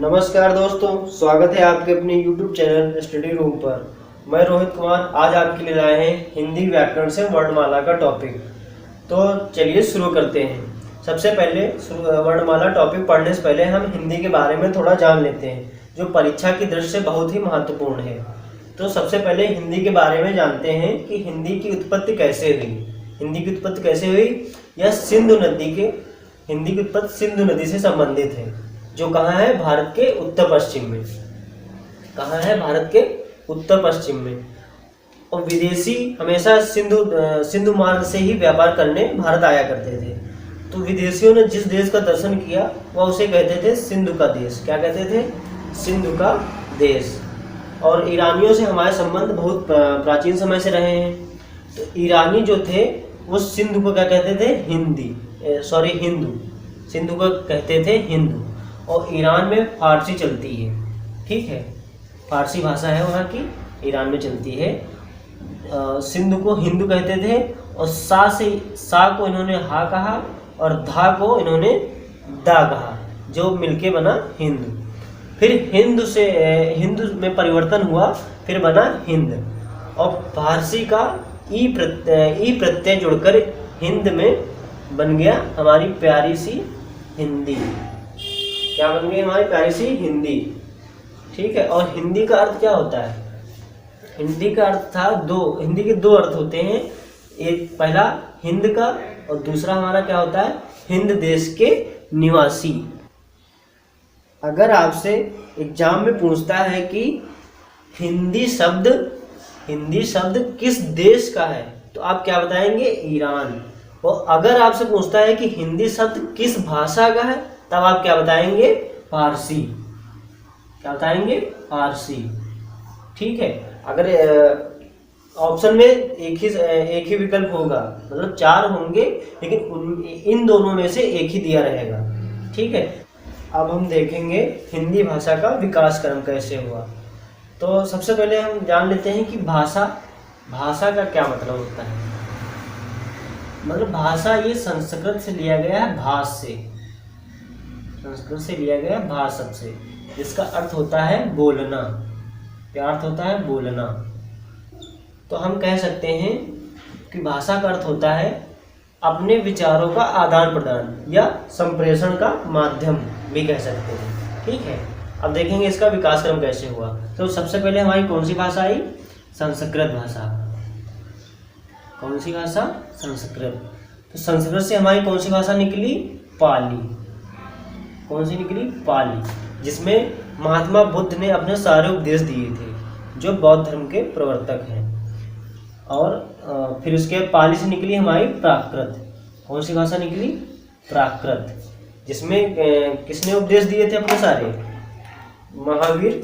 नमस्कार दोस्तों, स्वागत है आपके अपने YouTube चैनल स्टडी रूम पर। मैं रोहित कुमार आज आपके लिए लाए हैं हिंदी व्याकरण से वर्णमाला का टॉपिक। तो चलिए शुरू करते हैं। सबसे पहले वर्णमाला टॉपिक पढ़ने से पहले हम हिंदी के बारे में थोड़ा जान लेते हैं, जो परीक्षा की दृष्टि से बहुत ही महत्वपूर्ण है। तो सबसे पहले हिंदी के बारे में जानते हैं कि हिंदी की उत्पत्ति कैसे हुई। हिंदी की उत्पत्ति कैसे हुई? यह हिंदी की उत्पत्ति सिंधु नदी से संबंधित है, जो कहाँ है? भारत के उत्तर पश्चिम में। कहाँ है? भारत के उत्तर पश्चिम में। और विदेशी हमेशा सिंधु मार्ग से ही व्यापार करने भारत आया करते थे। तो विदेशियों ने जिस देश का दर्शन किया वह उसे कहते थे सिंधु का देश। क्या कहते थे? सिंधु का देश। और ईरानियों से हमारे संबंध बहुत प्राचीन समय से रहे हैं। तो ईरानी जो थे वो सिंधु को क्या कहते थे? हिंदू। सिंधु को कहते थे हिंदू। और ईरान में फारसी चलती है, ठीक है, फारसी भाषा है वहाँ की, ईरान में चलती है। सिंधु को हिंदू कहते थे। और सा को इन्होंने हा कहा और धा को इन्होंने दा कहा, जो मिलके बना हिंदू। फिर हिंदू में परिवर्तन हुआ, फिर बना हिंद। और फारसी का ई प्रत्यय जुड़कर हिंद में बन गया हमारी प्यारी सी हिंदी। क्या बन गई? हमारी प्यारी सी हिंदी, ठीक है। और हिंदी का अर्थ क्या होता है? हिंदी का अर्थ था हिंदी के दो अर्थ होते हैं। एक पहला हिंद का और दूसरा हमारा क्या होता है? हिंद देश के निवासी। अगर आपसे एग्जाम में पूछता है कि हिंदी शब्द किस देश का है, तो आप क्या बताएंगे? ईरान। और अगर आपसे पूछता है कि हिंदी शब्द किस भाषा का है, तब आप क्या बताएंगे? फारसी। क्या बताएंगे? फारसी, ठीक है। अगर ऑप्शन में एक ही विकल्प होगा, मतलब 4 होंगे, लेकिन इन दोनों में से एक ही दिया रहेगा, ठीक है। अब हम देखेंगे हिंदी भाषा का विकास क्रम कैसे हुआ। तो सबसे पहले हम जान लेते हैं कि भाषा का क्या मतलब होता है। मतलब भाषा ये संस्कृत से लिया गया है, संस्कृत से लिया गया भाष शब्द से, जिसका अर्थ होता है बोलना। क्या अर्थ होता है? बोलना। तो हम कह सकते हैं कि भाषा का अर्थ होता है अपने विचारों का आदान प्रदान या संप्रेषण का माध्यम भी कह सकते हैं, ठीक है। अब देखेंगे इसका विकास क्रम कैसे हुआ। तो सबसे पहले हमारी कौन सी भाषा आई? संस्कृत भाषा। कौन सी भाषा? संस्कृत। तो संस्कृत से हमारी कौन सी भाषा निकली? पाली। कौन सी निकली? पाली, जिसमें महात्मा बुद्ध ने अपने सारे उपदेश दिए थे, जो बौद्ध धर्म के प्रवर्तक हैं। और फिर उसके पाली से निकली हमारी प्राकृत। कौन सी भाषा निकली? प्राकृत, जिसमें किसने उपदेश दिए थे अपने सारे? महावीर,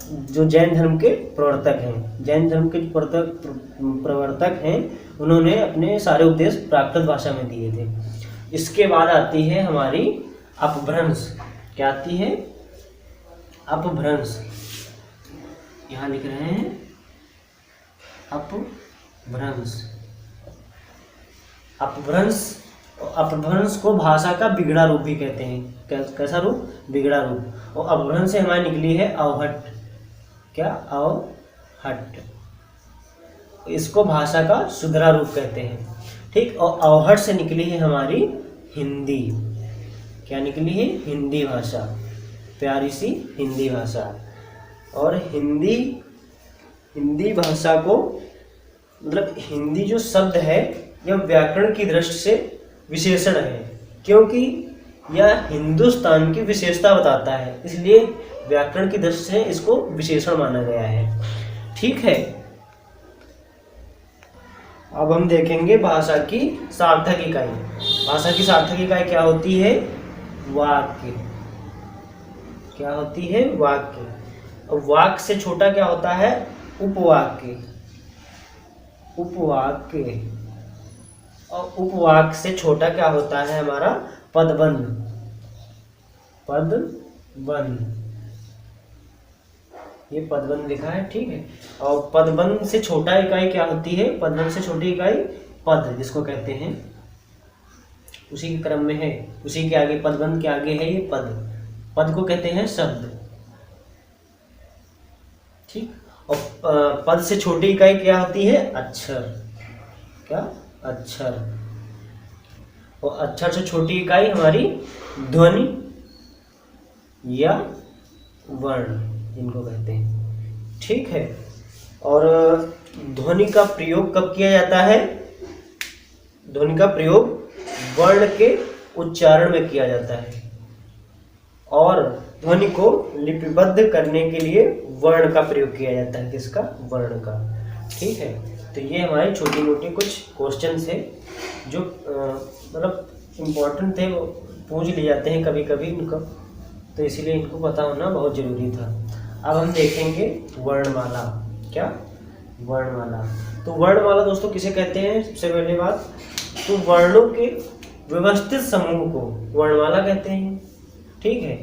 जो जैन धर्म के प्रवर्तक हैं। जैन धर्म के प्रवर्तक हैं, उन्होंने अपने सारे उपदेश प्राकृत भाषा में दिए थे। इसके बाद आती है हमारी अपभ्रंश। क्या आती है? अपभ्रंश। यहाँ लिख रहे हैं अपभ्रंश। अपभ्रंश को भाषा का बिगड़ा रूप भी कहते हैं। कैसा रूप? बिगड़ा रूप। और अपभ्रंश से हमारी निकली है अवहट। क्या? अवहट। इसको भाषा का सुधरा रूप कहते हैं, ठीक। और अवहट से निकली है हमारी हिंदी। क्या निकली है? हिंदी भाषा, प्यारी सी हिंदी भाषा। और हिंदी भाषा को, मतलब हिंदी जो शब्द है, यह व्याकरण की दृष्टि से विशेषण है, क्योंकि यह हिंदुस्तान की विशेषता बताता है, इसलिए व्याकरण की दृष्टि से इसको विशेषण माना गया है, ठीक है। अब हम देखेंगे भाषा की सार्थक इकाई। भाषा की सार्थक इकाई क्या होती है? वाक्य। क्या होती है? वाक्य। और वाक्य से छोटा क्या होता है? उपवाक्य। और उपवाक्य से छोटा क्या होता है हमारा? पदबंध। ये पदबंध लिखा है, ठीक है। और पदबंध से छोटा इकाई क्या होती है? पदबंध से छोटी इकाई पद, जिसको कहते हैं, उसी के क्रम में है, उसी के आगे, पदबंध के आगे है ये पद। पद को कहते हैं शब्द, ठीक। और पद से छोटी इकाई क्या होती है? अक्षर। क्या? अक्षर। और अक्षर से छोटी इकाई हमारी ध्वनि या वर्ण इनको कहते हैं, ठीक है। और ध्वनि का प्रयोग कब किया जाता है? ध्वनि का प्रयोग वर्ण के उच्चारण में किया जाता है, और ध्वनि को लिपिबद्ध करने के लिए वर्ण का प्रयोग किया जाता है। किसका? वर्ण का, ठीक है। तो ये हमारी छोटी मोटी कुछ क्वेश्चन थे जो मतलब इम्पोर्टेंट थे, वो पूछ लिए जाते हैं कभी कभी इनको, तो इसीलिए इनको पता होना बहुत ज़रूरी था। अब हम देखेंगे वर्णमाला। क्या? वर्णमाला। तो वर्णमाला दोस्तों किसे कहते हैं? सबसे पहले बात, तो वर्णों के व्यवस्थित समूह को वर्णमाला कहते हैं, ठीक है।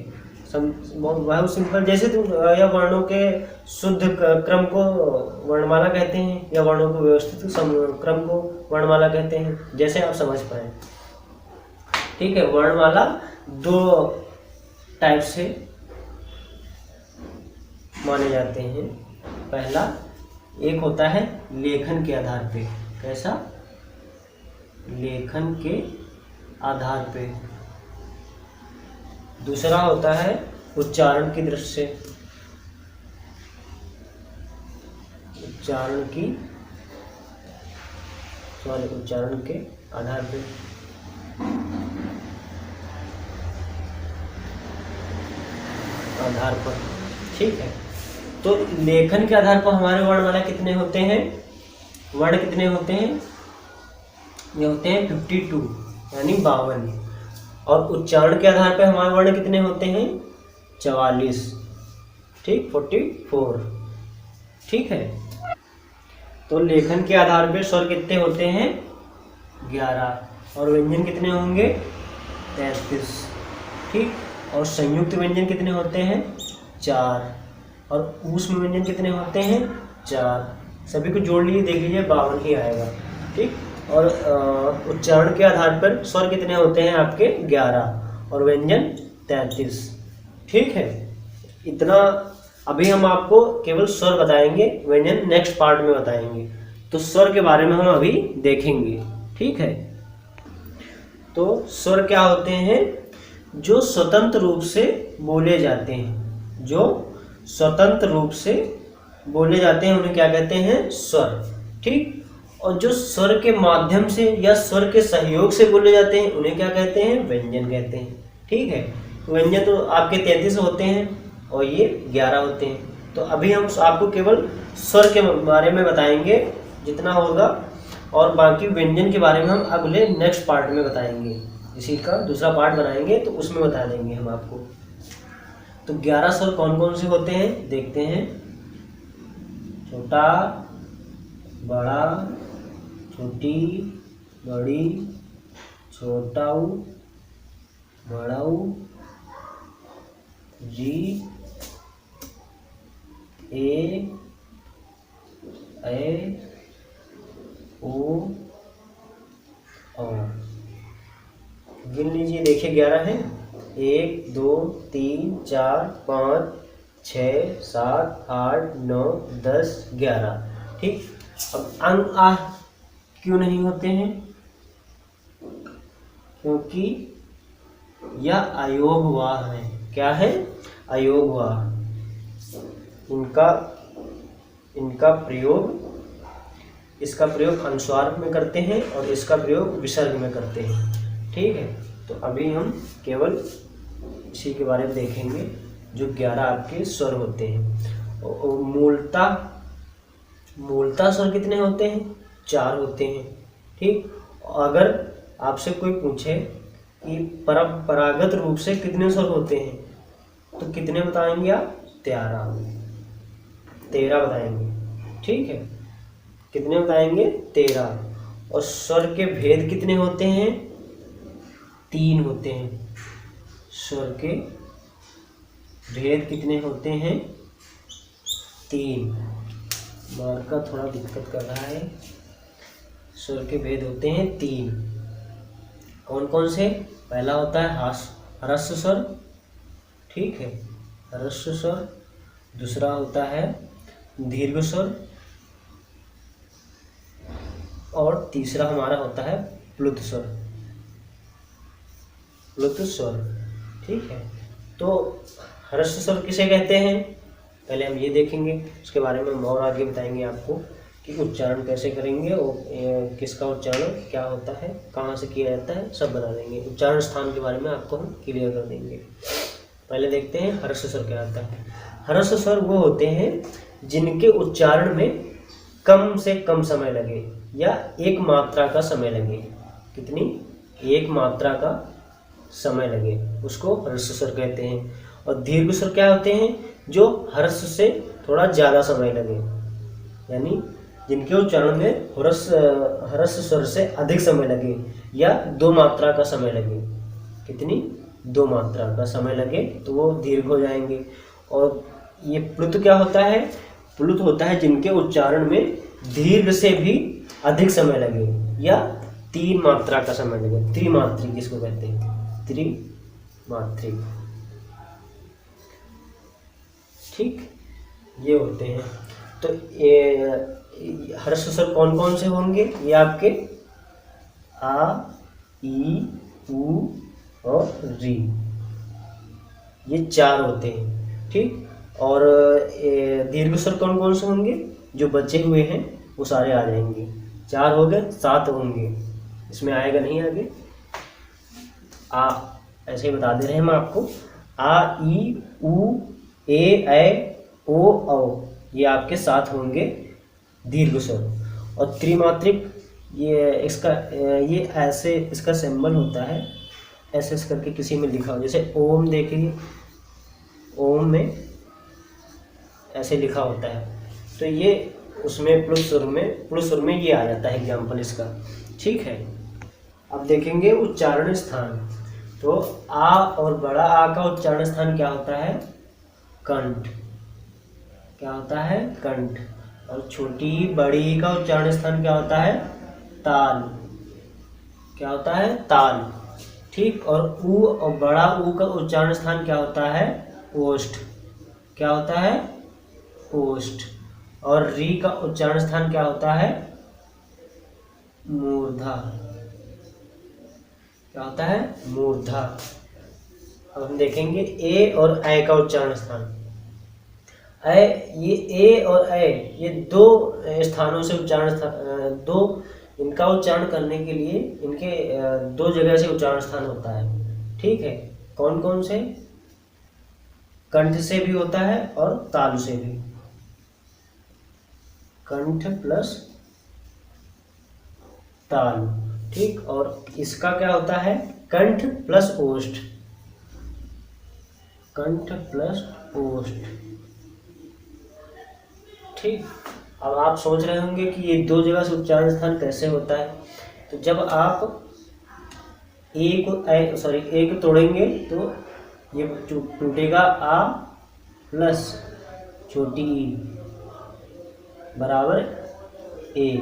बहुत सिंपल, जैसे तुम या वर्णों के शुद्ध क्रम को वर्णमाला कहते हैं, या वर्णों को व्यवस्थित क्रम को वर्णमाला कहते हैं, जैसे आप समझ पाए, ठीक है। वर्णमाला दो टाइप से माने जाते हैं। पहला एक होता है लेखन के आधार पे। कैसा? लेखन के आधार पे। दूसरा होता है उच्चारण की दृष्टि से, उच्चारण के आधार पे। आधार पर, ठीक है। तो लेखन के आधार पर हमारे वर्णमाला कितने होते हैं? वर्ण कितने होते हैं? ये होते हैं 52, यानी 52। और उच्चारण के आधार पर हमारे वर्ण कितने होते हैं? 44, ठीक, 44, ठीक है। तो लेखन के आधार पर स्वर कितने होते हैं? 11। और व्यंजन कितने होंगे? 33, ठीक। और संयुक्त व्यंजन कितने होते हैं? 4। और ऊष्म व्यंजन कितने होते हैं? 4। सभी को जोड़ लीजिए, देख लीजिए 52 ही आएगा, ठीक। और उच्चारण के आधार पर स्वर कितने होते हैं आपके? 11 और व्यंजन 33, ठीक है। इतना अभी हम आपको केवल स्वर बताएंगे, व्यंजन नेक्स्ट पार्ट में बताएंगे। तो स्वर के बारे में हम अभी देखेंगे, ठीक है। तो स्वर क्या होते हैं? जो स्वतंत्र रूप से बोले जाते हैं, जो स्वतंत्र रूप से बोले जाते हैं, उन्हें क्या कहते हैं? स्वर, ठीक। और जो स्वर के माध्यम से या स्वर के सहयोग से बोले जाते हैं, उन्हें क्या कहते हैं? व्यंजन कहते हैं, ठीक है। तो व्यंजन तो आपके 33 होते हैं और ये 11 होते हैं। तो अभी हम आपको केवल स्वर के बारे में बताएंगे जितना होगा, और बाकी व्यंजन के बारे में हम अगले नेक्स्ट पार्ट में बताएंगे। इसी का दूसरा पार्ट बनाएंगे तो उसमें बता देंगे हम आपको। तो 11 स्वर कौन कौन से होते हैं देखते हैं। छोटा, बड़ा, छोटी, बड़ी, छोटाऊ, बड़ाऊ, जी, ए, ओ, औ। गिन लीजिए, देखिए 11 है। 1 2 3 4 5 6 7 8 9 10 11, ठीक। अब अंग आ क्यों नहीं होते हैं? क्योंकि यह अयोगवाह है। क्या है? अयोगवाह। इनका प्रयोग, इसका प्रयोग अनुस्वार में करते हैं और इसका प्रयोग विसर्ग में करते हैं, ठीक है। तो अभी हम केवल इसी के बारे में देखेंगे, जो 11 आपके स्वर होते हैं। मूलतः स्वर कितने होते हैं? 4 होते हैं, ठीक। अगर आपसे कोई पूछे कि परंपरागत रूप से कितने स्वर होते हैं, तो कितने बताएंगे आप? 13 बताएंगे, ठीक है। कितने बताएंगे? 13। और स्वर के भेद कितने होते हैं? 3 होते हैं। स्वर के भेद कितने होते हैं? 3। मार्का थोड़ा दिक्कत कर रहा है। स्वर के भेद होते हैं 3। कौन कौन से? पहला होता है ह्रस्व स्वर, ठीक है, ह्रस्व स्वर। दूसरा होता है दीर्घ स्वर, और तीसरा हमारा होता है प्लुत स्वर। प्लुत स्वर, ठीक है। तो ह्रस्व स्वर किसे कहते हैं, पहले हम ये देखेंगे, उसके बारे में हम और आगे बताएंगे आपको कि उच्चारण कैसे करेंगे और किसका उच्चारण क्या होता है, कहाँ से किया जाता है, सब बता देंगे। उच्चारण स्थान के बारे में आपको हम क्लियर कर देंगे। पहले देखते हैं ह्रस्व स्वर क्या होता है। ह्रस्व स्वर वो होते हैं जिनके उच्चारण में कम से कम समय लगे या एक मात्रा का समय लगे। कितनी? एक मात्रा का समय लगे, उसको ह्रस्व स्वर कहते हैं। और दीर्घ स्वर क्या होते हैं? जो ह्रस्व से थोड़ा ज़्यादा समय लगे, यानी जिनके उच्चारण में ह्रस्व स्वर से अधिक समय लगे या दो मात्रा का समय लगे। कितनी? दो मात्रा का समय लगे तो वो दीर्घ हो जाएंगे। और ये प्लुत क्या होता है? प्लुत होता है जिनके उच्चारण में दीर्घ से भी अधिक समय लगे या तीन मात्रा का समय लगे। त्रिमात्रिक इसको कहते हैं, त्रिमात्रिक। ठीक, ये होते हैं। तो ये ह्रस्व स्वर कौन कौन से होंगे? ये आपके आ, ई, उ और री, ये चार होते हैं। ठीक, और दीर्घ स्वर कौन कौन से होंगे? जो बचे हुए हैं वो सारे आ जाएंगे। चार हो गए, सात होंगे, इसमें आएगा नहीं आगे। आ, ऐसे ही बता दे रहे हैं हम आपको। आ, ई, उ, ए, ओ, औ, ये आपके साथ होंगे दीर्घ स्वर। और त्रिमात्रिक, ये इसका ये ऐसे इसका सिंबल होता है, ऐसे करके किसी में लिखा हो, जैसे ओम देखिए, ओम में ऐसे लिखा होता है, तो ये उसमें प्लुत स्वर में ये आ जाता है एग्जाम्पल इसका। ठीक है, अब देखेंगे उच्चारण स्थान। तो आ और बड़ा आ का उच्चारण स्थान क्या होता है? कंठ। क्या होता है? कंठ। और छोटी बड़ी का उच्चारण स्थान क्या होता है? ताल। क्या होता है? ताल। ठीक, और ऊ और बड़ा ऊ का उच्चारण स्थान क्या होता है? ओष्ठ। क्या होता है? ओष्ठ। और री का उच्चारण स्थान क्या होता है? मूर्धा। क्या होता है? मूर्धा। अब हम देखेंगे ए और ऐ का उच्चारण स्थान। ऐ, ये ए और ऐ, ये दो स्थानों से दो, इनका उच्चारण करने के लिए इनके दो जगह से उच्चारण स्थान होता है। ठीक है, कौन कौन से? कंठ से भी होता है और तालु से भी। कंठ प्लस तालु। ठीक, और इसका क्या होता है? कंठ प्लस ओष्ठ। कंठ प्लस ओष्ठ। ठीक, अब आप सोच रहे होंगे कि ये दो जगह से उच्चारण स्थान कैसे होता है। तो जब आप एक तोड़ेंगे तो ये टूटेगा आ प्लस छोटी ई बराबर ए,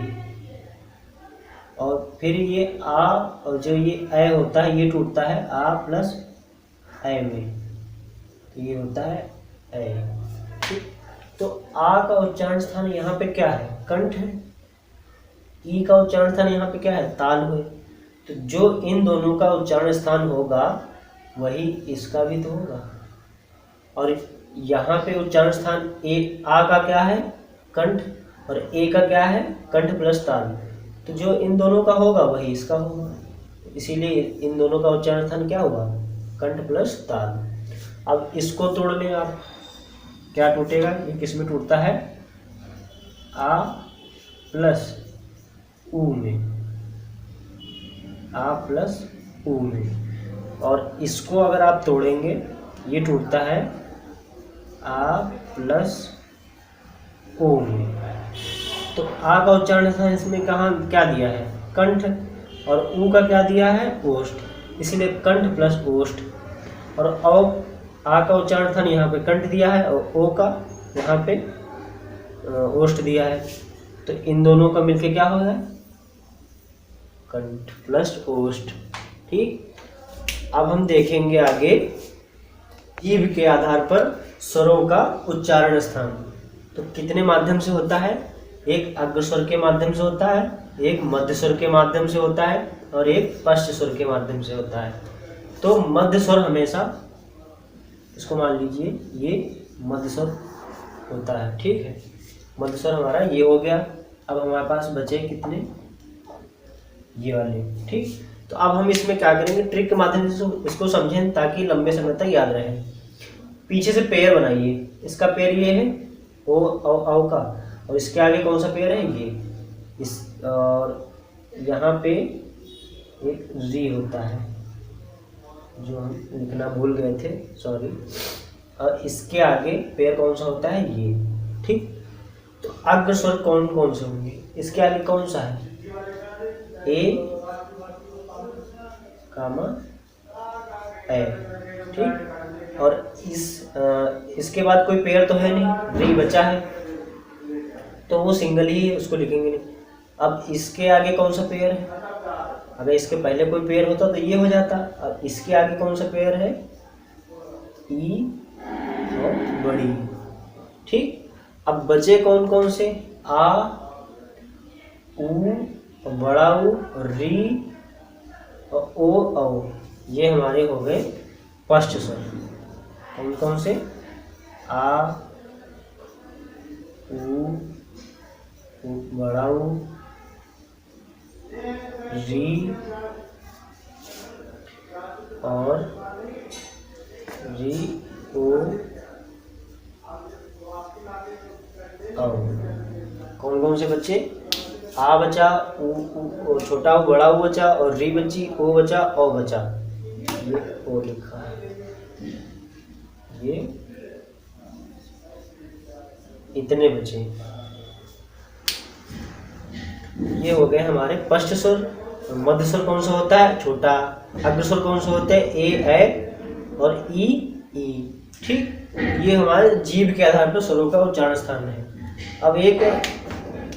और फिर ये आ और जो ये ऐ होता है ये टूटता है आ प्लस ऐ में, तो ये होता है ऐ। ठीक, तो आ का उच्चारण स्थान यहाँ पे क्या है? कंठ है। ई का उच्चारण स्थान यहाँ पे क्या है? ताल है। तो जो इन दोनों का उच्चारण स्थान होगा वही इसका भी तो होगा। और यहाँ पे उच्चारण स्थान आ का क्या है? कंठ, और ए का क्या है? कंठ प्लस ताल। तो जो इन दोनों का होगा वही इसका होगा, इसीलिए इन दोनों का उच्चारण स्थान क्या होगा? कंठ प्लस ताल। अब इसको तोड़ लें आप, क्या टूटेगा? ये किस में टूटता है? आ प्लस ऊ में। आ प्लस ऊ में। और इसको अगर आप तोड़ेंगे ये टूटता है आ प्लस ओ में। तो आ का उच्चारण स्थान इसमें कहाँ क्या दिया है? कंठ, और ऊ का क्या दिया है? ओष्ठ, इसीलिए कंठ प्लस ओष्ठ। और औ, आ का उच्चारण स्थान यहाँ पे कंठ दिया है और ओ का यहाँ पे ओष्ठ दिया है, तो इन दोनों का मिलके क्या होगा? कंठ प्लस ओष्ठ। ठीक, अब हम देखेंगे आगे जीभ के आधार पर स्वरों का उच्चारण स्थान। तो कितने माध्यम से होता है? एक अग्र स्वर के माध्यम से होता है, एक मध्य स्वर के माध्यम से होता है और एक पश्च स्वर के माध्यम से होता है। तो मध्य स्वर हमेशा, इसको मान लीजिए ये मध्य स्वर होता है, ठीक है। मध्य स्वर हमारा ये हो गया। अब हमारे पास बचे कितने? ये वाले, ठीक। तो अब हम इसमें क्या करेंगे, ट्रिक के माध्यम से इसको समझें ताकि लंबे समय तक याद रहे। पीछे से पेयर बनाइए। इसका पेयर ये है ओ औ का, और इसके आगे कौन सा पेयर है? ये इस, और यहाँ पे एक री होता है जो हम लिखना भूल गए थे, सॉरी। और इसके आगे पेयर कौन सा होता है? ये, ठीक। तो अग्र स्वर कौन कौन से होंगे? इसके आगे कौन सा है? ए कामा ए, ठीक। और इसके बाद कोई पेयर तो है नहीं, री बचा है, तो वो सिंगल ही है, उसको लिखेंगे नहीं। अब इसके आगे कौन सा पेयर है? अगर इसके पहले कोई पेयर होता तो ये हो जाता। अब इसके आगे कौन सा पेयर है? ई और बड़ी, ठीक। अब बचे कौन कौन से? आ, उ, बड़ा उ, री और ओ औ। ये हमारे हो गए पश्च स्वर। कौन कौन से? आ, उ, बड़ा उ, री और री ओ औ। कौन कौन से बच्चे? आ बचा, उ छोटा उ बड़ा उ बचा, और री बची, ओ बचा, ओ बचा। ये ओ लिखा है, ये इतने बचे। ये हो गए हमारे पश्च स्वर। मध्य स्वर कौन सा होता है? छोटा। अग्र स्वर कौन सा होता है? ए और ई, ठीक। ये हमारे जीभ के आधार पर स्वरों का उच्चारण स्थान है। अब एक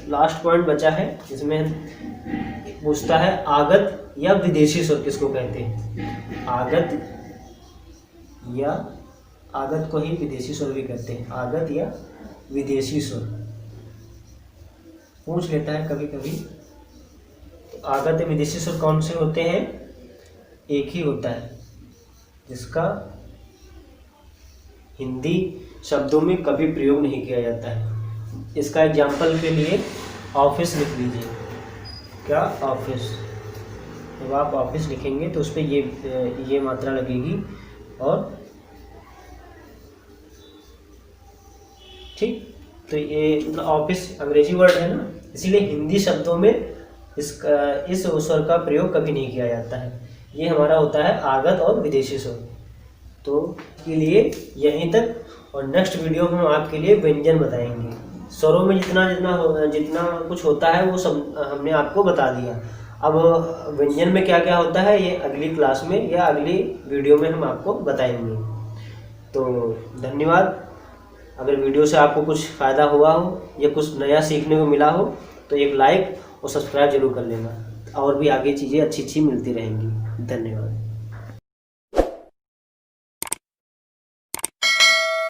लास्ट पॉइंट बचा है जिसमें पूछता है आगत या विदेशी स्वर किसको कहते हैं? आगत को ही विदेशी स्वर भी कहते हैं। आगत या विदेशी स्वर पूछ लेता है कभी कभी। तो आगत या विदेशी स्वर कौन से होते हैं? एक ही होता है जिसका हिंदी शब्दों में कभी प्रयोग नहीं किया जाता है। इसका एग्जाम्पल के लिए ऑफिस लिख लीजिए। क्या? ऑफिस। जब आप ऑफिस लिखेंगे तो उस पर ये मात्रा लगेगी, और ठीक। तो ये ऑफिस अंग्रेजी वर्ड है ना, इसीलिए हिंदी शब्दों में इस स्वर का प्रयोग कभी नहीं किया जाता है। ये हमारा होता है आगत और विदेशी स्वर। तो के लिए यहीं तक, और नेक्स्ट वीडियो में हम आपके लिए व्यंजन बताएंगे। स्वरों में जितना कुछ होता है वो सब हमने आपको बता दिया। अब व्यंजन में क्या क्या होता है ये अगली क्लास में या अगली वीडियो में हम आपको बताएंगे। तो धन्यवाद। अगर वीडियो से आपको कुछ फ़ायदा हुआ हो या कुछ नया सीखने को मिला हो तो एक लाइक और सब्सक्राइब जरूर कर लेना, और भी आगे चीज़ें अच्छी मिलती रहेंगी। धन्यवाद।